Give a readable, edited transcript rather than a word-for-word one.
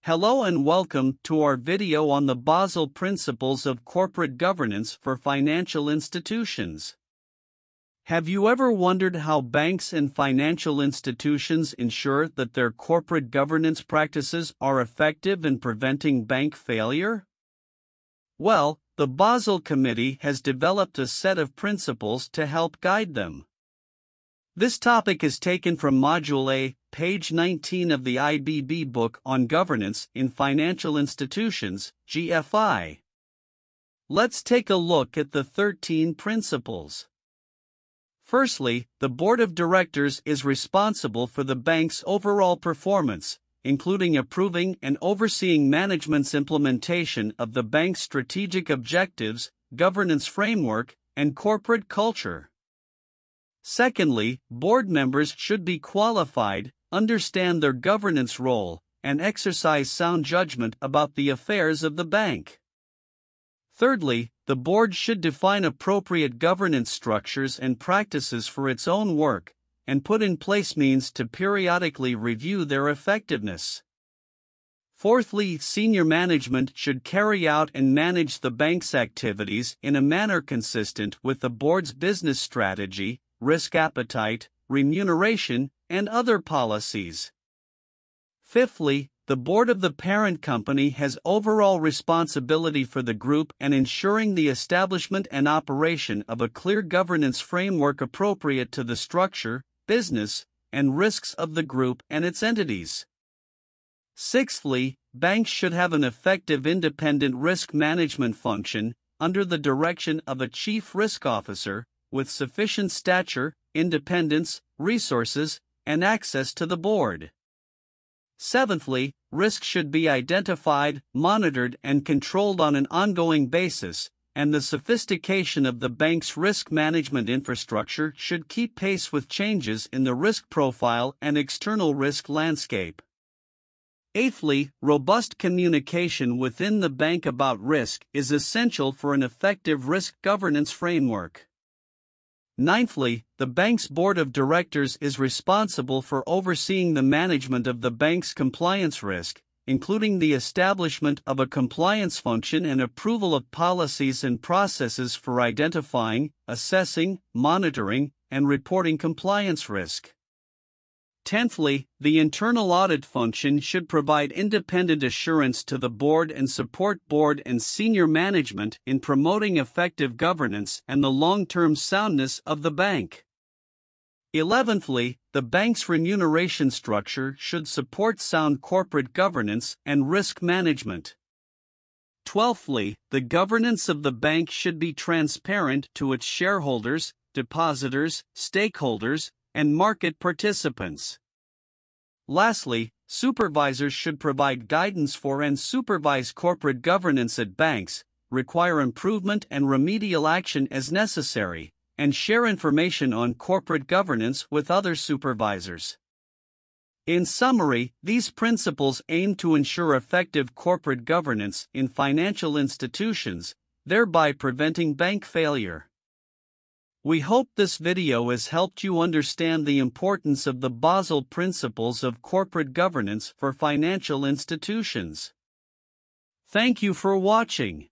Hello and welcome to our video on the Basel Principles of Corporate Governance for Financial Institutions. Have you ever wondered how banks and financial institutions ensure that their corporate governance practices are effective in preventing bank failure? Well, the Basel Committee has developed a set of principles to help guide them. This topic is taken from Module A, page 19 of the JAIBB book on governance in financial institutions, GFI. Let's take a look at the 13 principles. Firstly, the board of directors is responsible for the bank's overall performance, including approving and overseeing management's implementation of the bank's strategic objectives, governance framework, and corporate culture. Secondly, board members should be qualified, understand their governance role, and exercise sound judgment about the affairs of the bank. Thirdly, the board should define appropriate governance structures and practices for its own work, and put in place means to periodically review their effectiveness. Fourthly, senior management should carry out and manage the bank's activities in a manner consistent with the board's business strategy, risk appetite, remuneration, and other policies. Fifthly, the board of the parent company has overall responsibility for the group and ensuring the establishment and operation of a clear governance framework appropriate to the structure, business, and risks of the group and its entities. Sixthly, banks should have an effective independent risk management function under the direction of a chief risk officer, with sufficient stature, independence, resources, and access to the board. Seventhly, risk should be identified, monitored, and controlled on an ongoing basis, and the sophistication of the bank's risk management infrastructure should keep pace with changes in the risk profile and external risk landscape. Eighthly, robust communication within the bank about risk is essential for an effective risk governance framework. Ninthly, the bank's board of directors is responsible for overseeing the management of the bank's compliance risk, including the establishment of a compliance function and approval of policies and processes for identifying, assessing, monitoring, and reporting compliance risk. Tenthly, the internal audit function should provide independent assurance to the board and support board and senior management in promoting effective governance and the long-term soundness of the bank. 11thly, the bank's remuneration structure should support sound corporate governance and risk management. 12thly, the governance of the bank should be transparent to its shareholders, depositors, stakeholders, and market participants. Lastly, supervisors should provide guidance for and supervise corporate governance at banks, require improvement and remedial action as necessary, and share information on corporate governance with other supervisors. In summary, these principles aim to ensure effective corporate governance in financial institutions, thereby preventing bank failure. We hope this video has helped you understand the importance of the Basel Principles of Corporate Governance for Financial Institutions. Thank you for watching.